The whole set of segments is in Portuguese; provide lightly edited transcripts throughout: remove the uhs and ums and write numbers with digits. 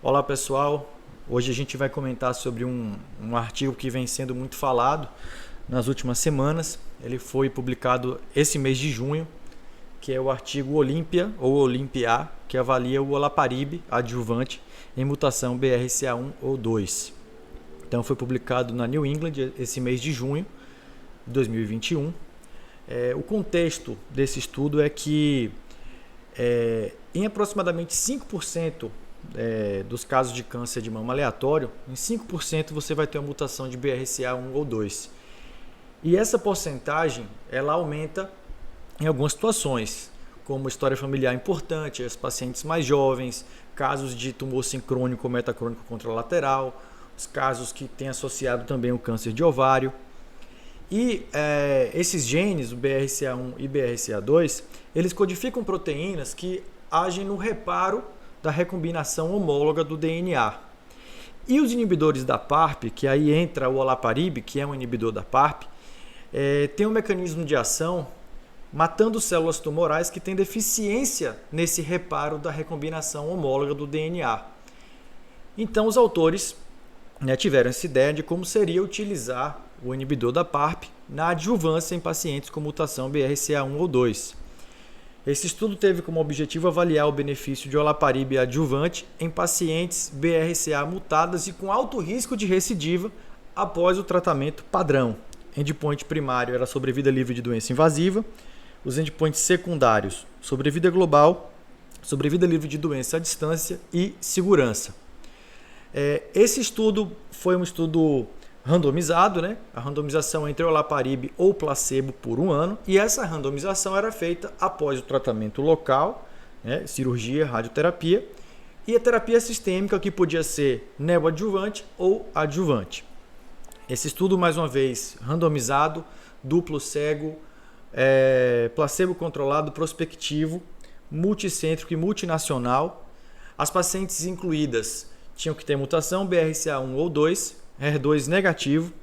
Olá pessoal, hoje a gente vai comentar sobre um artigo que vem sendo muito falado nas últimas semanas. Ele foi publicado esse mês de junho, que é o artigo Olímpia ou Olympia, que avalia o olaparib adjuvante em mutação BRCA1 ou 2. Então foi publicado na New England esse mês de junho de 2021. O contexto desse estudo é que em aproximadamente 5% dos casos de câncer de mama aleatório, em 5% você vai ter uma mutação de BRCA1 ou 2. E essa porcentagem ela aumenta em algumas situações, como história familiar importante, os pacientes mais jovens, casos de tumor sincrônico ou metacrônico contralateral, os casos que têm associado também o câncer de ovário. E esses genes, o BRCA1 e BRCA2, eles codificam proteínas que agem no reparo da recombinação homóloga do DNA. E os inibidores da PARP, que aí entra o olaparib, que é um inibidor da PARP, tem um mecanismo de ação matando células tumorais que têm deficiência nesse reparo da recombinação homóloga do DNA. Então os autores tiveram essa ideia de como seria utilizar o inibidor da PARP na adjuvância em pacientes com mutação BRCA1 ou 2. Esse estudo teve como objetivo avaliar o benefício de olaparib adjuvante em pacientes BRCA mutadas e com alto risco de recidiva após o tratamento padrão. Endpoint primário era sobrevida livre de doença invasiva, os endpoints secundários, sobrevida global, sobrevida livre de doença à distância e segurança. Esse estudo foi um estudo randomizado, a randomização entre olaparib ou placebo por 1 ano, e essa randomização era feita após o tratamento local, cirurgia, radioterapia, e a terapia sistêmica, que podia ser neoadjuvante ou adjuvante. Esse estudo, mais uma vez, randomizado, duplo cego, placebo controlado, prospectivo, multicêntrico e multinacional. As pacientes incluídas tinham que ter mutação BRCA1 ou 2, HER2 negativo.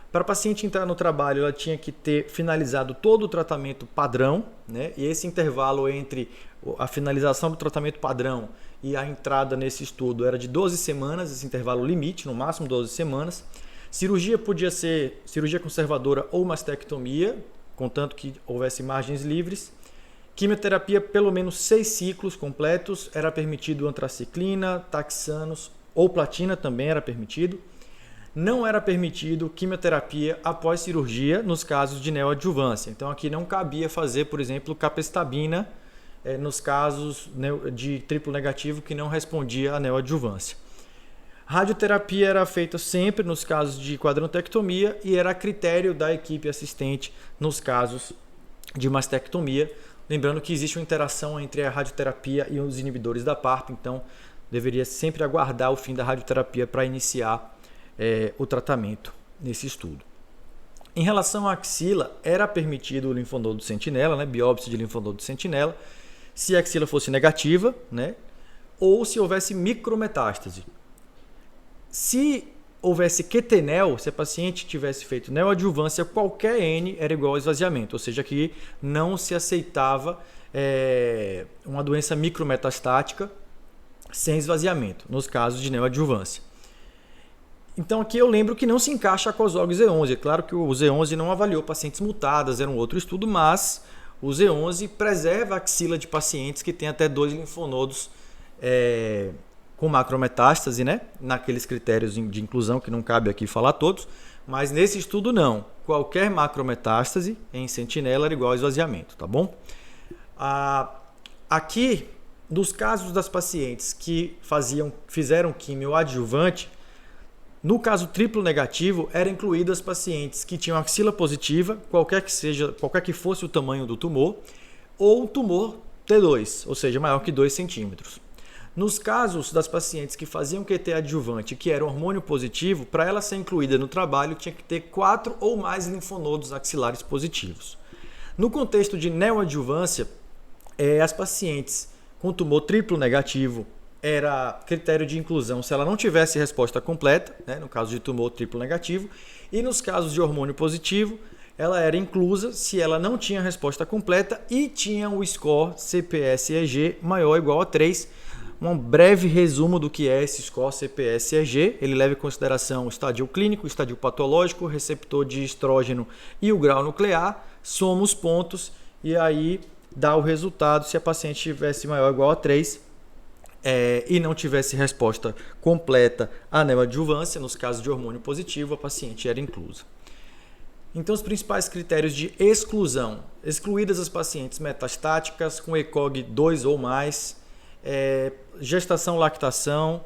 Para a paciente entrar no trabalho, ela tinha que ter finalizado todo o tratamento padrão, e esse intervalo entre a finalização do tratamento padrão e a entrada nesse estudo era de 12 semanas, esse intervalo limite, no máximo 12 semanas. Cirurgia podia ser cirurgia conservadora ou mastectomia, contanto que houvesse margens livres. Quimioterapia, pelo menos 6 ciclos completos, era permitido antraciclina, taxanos ou platina também era permitido. Não era permitido quimioterapia após cirurgia nos casos de neoadjuvância. Então aqui não cabia fazer, por exemplo, capecitabina nos casos de triplo negativo que não respondia à neoadjuvância. Radioterapia era feita sempre nos casos de quadrantectomia e era a critério da equipe assistente nos casos de mastectomia. Lembrando que existe uma interação entre a radioterapia e os inibidores da PARP, então deveria sempre aguardar o fim da radioterapia para iniciar o tratamento nesse estudo. Em relação à axila, era permitido o linfonodo sentinela, biópsia de linfonodo sentinela, se a axila fosse negativa, ou se houvesse micrometástase. Se houvesse quetenel, se a paciente tivesse feito neoadjuvância, qualquer N era igual ao esvaziamento, ou seja, que não se aceitava uma doença micrometastática sem esvaziamento, nos casos de neoadjuvância. Então aqui eu lembro que não se encaixa a COSOG Z11. É claro que o Z11 não avaliou pacientes mutadas, era um outro estudo, mas o Z11 preserva a axila de pacientes que têm até 2 linfonodos com macrometástase, naqueles critérios de inclusão que não cabe aqui falar todos, mas nesse estudo não. Qualquer macrometástase em sentinela era igual ao esvaziamento, tá bom? Aqui, dos casos das pacientes que fizeram quimio adjuvante, no caso triplo negativo, eram incluídas pacientes que tinham axila positiva, qualquer que fosse o tamanho do tumor, ou tumor T2, ou seja, maior que 2 centímetros. Nos casos das pacientes que faziam QT adjuvante, que era hormônio positivo, para ela ser incluída no trabalho, tinha que ter 4 ou mais linfonodos axilares positivos. No contexto de neoadjuvância, as pacientes com tumor triplo negativo era critério de inclusão se ela não tivesse resposta completa, no caso de tumor triplo negativo, e nos casos de hormônio positivo, ela era inclusa se ela não tinha resposta completa e tinha o score CPS-EG maior ou igual a 3, um breve resumo do que é esse score CPS-EG. Ele leva em consideração o estadio clínico, o estadio patológico, o receptor de estrógeno e o grau nuclear, soma os pontos e aí dá o resultado se a paciente tivesse maior ou igual a 3 e não tivesse resposta completa à neoadjuvância. Nos casos de hormônio positivo, a paciente era inclusa. Então, os principais critérios de exclusão: excluídas as pacientes metastáticas com ECOG 2 ou mais, gestação, lactação,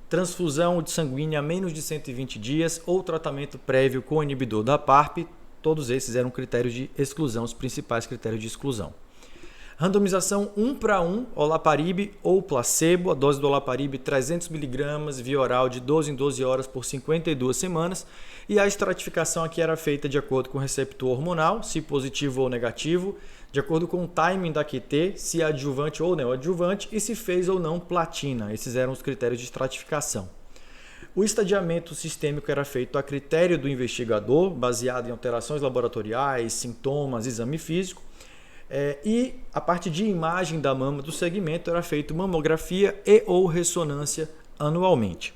transfusão de sanguínea a menos de 120 dias ou tratamento prévio com inibidor da PARP. Todos esses eram critérios de exclusão, os principais critérios de exclusão. Randomização 1:1, olaparib ou placebo, a dose do olaparib 300mg, via oral de 12 em 12 horas por 52 semanas. E a estratificação aqui era feita de acordo com o receptor hormonal, se positivo ou negativo, de acordo com o timing da QT, se adjuvante ou neoadjuvante e se fez ou não platina. Esses eram os critérios de estratificação. O estadiamento sistêmico era feito a critério do investigador, baseado em alterações laboratoriais, sintomas, exame físico. E a parte de imagem da mama do segmento era feito mamografia e ou ressonância anualmente.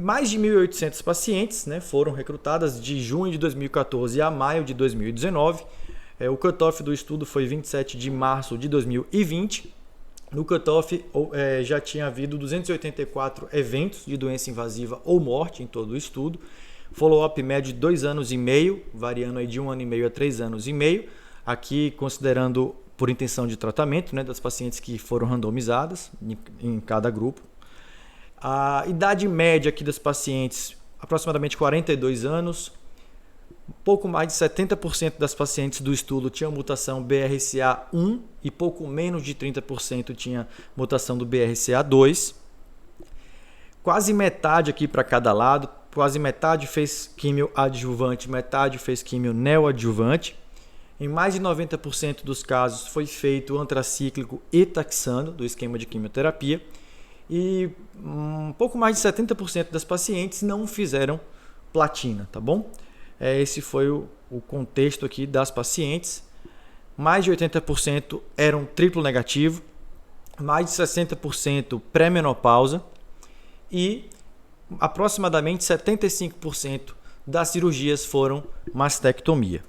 Mais de 1.800 pacientes, foram recrutadas de junho de 2014 a maio de 2019. O cutoff do estudo foi 27 de março de 2020. No cutoff já tinha havido 284 eventos de doença invasiva ou morte em todo o estudo. Follow-up médio de 2 anos e meio, variando aí de 1 ano e meio a 3 anos e meio. Aqui considerando por intenção de tratamento, das pacientes que foram randomizadas em cada grupo. A idade média aqui das pacientes, aproximadamente 42 anos. Pouco mais de 70% das pacientes do estudo tinham mutação BRCA1 e pouco menos de 30% tinha mutação do BRCA2. Quase metade aqui para cada lado, quase metade fez químio adjuvante, metade fez químio neoadjuvante. Em mais de 90% dos casos foi feito antracíclico e taxano do esquema de quimioterapia. E um pouco mais de 70% das pacientes não fizeram platina, tá bom? Esse foi o contexto aqui das pacientes. Mais de 80% eram triplo negativo, mais de 60% pré-menopausa e aproximadamente 75% das cirurgias foram mastectomia.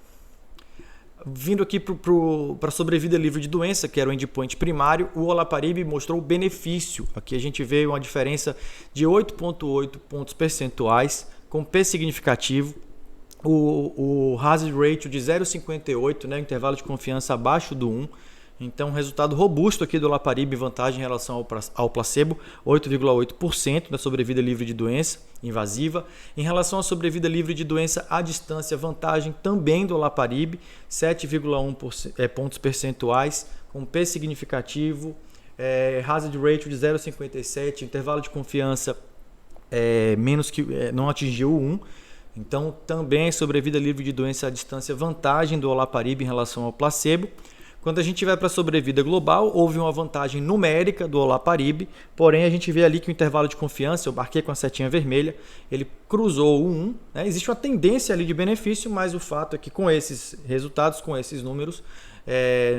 Vindo aqui para a sobrevida livre de doença, que era o endpoint primário, o olaparib mostrou benefício. Aqui a gente vê uma diferença de 8,8 pontos percentuais, com P significativo. O hazard ratio de 0,58, intervalo de confiança abaixo do 1. Então, resultado robusto aqui do olaparib, vantagem em relação ao placebo, 8,8% da sobrevida livre de doença invasiva. Em relação à sobrevida livre de doença à distância, vantagem também do olaparib, 7,1 pontos percentuais, com P significativo, hazard ratio de 0,57, intervalo de confiança não atingiu o 1. Então, também sobrevida livre de doença à distância, vantagem do olaparib em relação ao placebo. Quando a gente vai para a sobrevida global, houve uma vantagem numérica do olaparib, porém a gente vê ali que o intervalo de confiança, eu marquei com a setinha vermelha, ele cruzou o 1. Existe uma tendência ali de benefício, mas o fato é que com esses resultados, com esses números,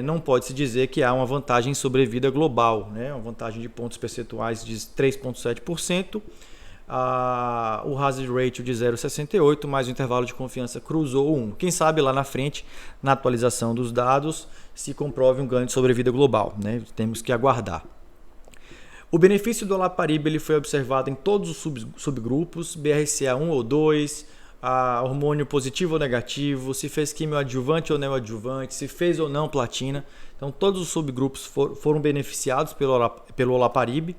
não pode-se dizer que há uma vantagem em sobrevida global, uma vantagem de pontos percentuais de 3,7%. O hazard ratio de 0,68, mais o intervalo de confiança cruzou o 1. Quem sabe lá na frente, na atualização dos dados, se comprove um ganho de sobrevida global. Temos que aguardar. O benefício do olaparib ele foi observado em todos os subgrupos, BRCA1 ou 2, hormônio positivo ou negativo, se fez quimioadjuvante ou neoadjuvante, se fez ou não platina. Então, todos os subgrupos foram beneficiados pelo olaparib.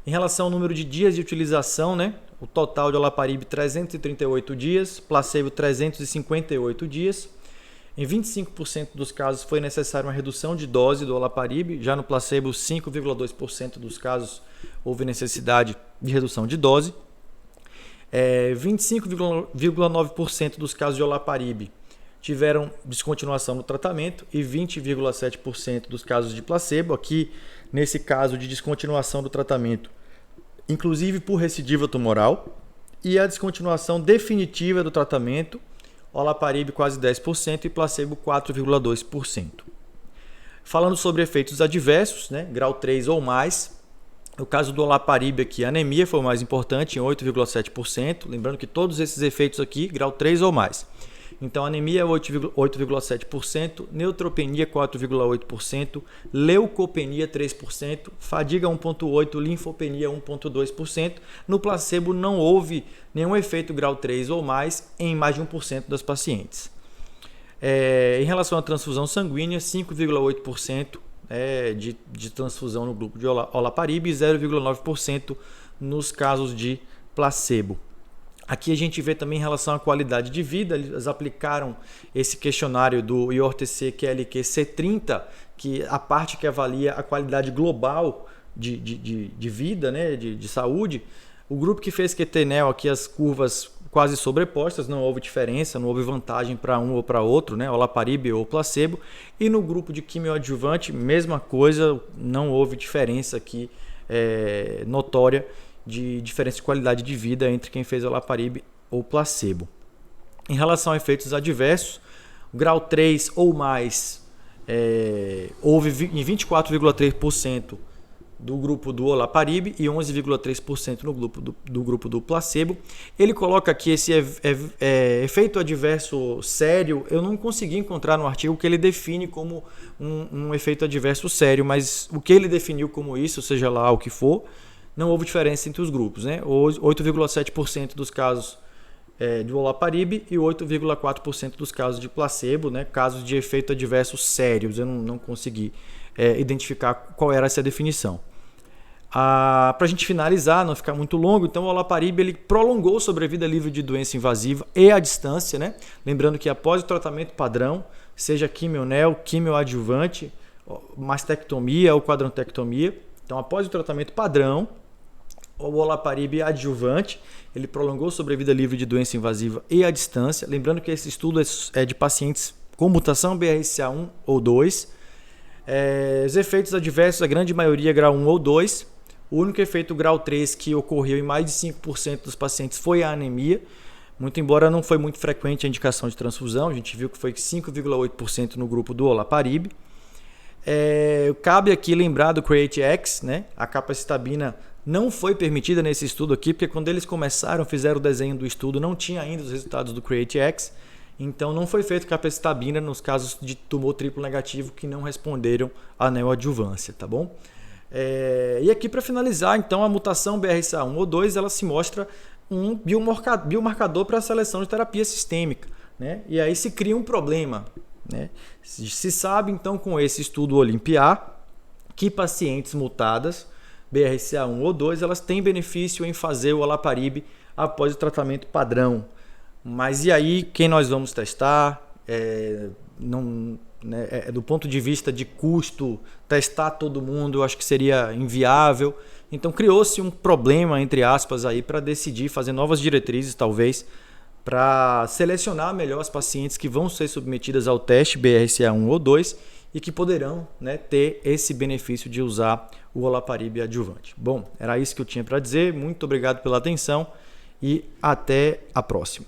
Em relação ao número de dias de utilização, o total de olaparib 338 dias, placebo 358 dias. Em 25% dos casos foi necessária uma redução de dose do olaparib, já no placebo 5,2% dos casos houve necessidade de redução de dose. 25,9% dos casos de olaparib tiveram descontinuação no tratamento e 20,7% dos casos de placebo, aqui nesse caso de descontinuação do tratamento, inclusive por recidiva tumoral, e a descontinuação definitiva do tratamento, olaparib quase 10% e placebo 4,2%. Falando sobre efeitos adversos, né, grau 3 ou mais, no caso do olaparib aqui, a anemia foi o mais importante, em 8,7%. Lembrando que todos esses efeitos aqui, grau 3 ou mais. Então, anemia é 8,7%, neutropenia 4,8%, leucopenia 3%, fadiga 1,8%, linfopenia 1,2%. No placebo não houve nenhum efeito grau 3 ou mais em mais de 1% das pacientes. Em relação à transfusão sanguínea, 5,8% de transfusão no grupo de olaparib e 0,9% nos casos de placebo. Aqui a gente vê também em relação à qualidade de vida, eles aplicaram esse questionário do IORTC QLQ C30, que a parte que avalia a qualidade global de vida, né, de saúde. O grupo que fez QT-NEL, aqui as curvas quase sobrepostas, não houve diferença, não houve vantagem para um ou para outro, né, olaparib ou placebo. E no grupo de quimioadjuvante, mesma coisa, não houve diferença aqui notória de diferença de qualidade de vida entre quem fez olaparib ou placebo. Em relação a efeitos adversos, grau 3 ou mais houve em 24,3% do grupo do olaparib e 11,3% no grupo do placebo. Ele coloca aqui esse efeito adverso sério, eu não consegui encontrar no artigo que ele define como um efeito adverso sério, mas o que ele definiu como isso, seja lá o que for, não houve diferença entre os grupos, né? 8,7% dos casos de olaparib e 8,4% dos casos de placebo, né? Casos de efeito adverso sérios. Eu não consegui identificar qual era essa definição. Para a gente finalizar, não ficar muito longo, então o olaparib ele prolongou a sobrevida livre de doença invasiva e à distância, né? Lembrando que após o tratamento padrão, seja quimio-nel, quimioadjuvante, mastectomia ou quadrantectomia, então após o tratamento padrão, o olaparib adjuvante, ele prolongou a sobrevida livre de doença invasiva e à distância. Lembrando que esse estudo é de pacientes com mutação BRCA1 ou 2. Os efeitos adversos, a grande maioria grau 1 ou 2. O único efeito grau 3 que ocorreu em mais de 5% dos pacientes foi a anemia. Muito embora não foi muito frequente a indicação de transfusão, a gente viu que foi 5,8% no grupo do olaparib. Cabe aqui lembrar do CREATE-X, né? A capecitabina não foi permitida nesse estudo aqui, porque quando eles fizeram o desenho do estudo, não tinha ainda os resultados do CREATE-X, então não foi feito capecitabina nos casos de tumor triplo negativo que não responderam à neoadjuvância, tá bom? E aqui para finalizar, então, a mutação BRCA1 ou 2, ela se mostra um biomarcador para a seleção de terapia sistêmica, né? E aí se cria um problema, né? Se sabe, então, com esse estudo OLYMPIA, que pacientes mutadas BRCA1 ou 2, elas têm benefício em fazer o olaparib após o tratamento padrão. Mas e aí, quem nós vamos testar? Do ponto de vista de custo, testar todo mundo, eu acho que seria inviável. Então criou-se um problema, entre aspas, aí para decidir, fazer novas diretrizes, talvez, para selecionar melhor as pacientes que vão ser submetidas ao teste BRCA1 ou 2 e que poderão, né, ter esse benefício de usar o olaparib adjuvante. Bom, era isso que eu tinha para dizer. Muito obrigado pela atenção e até a próxima.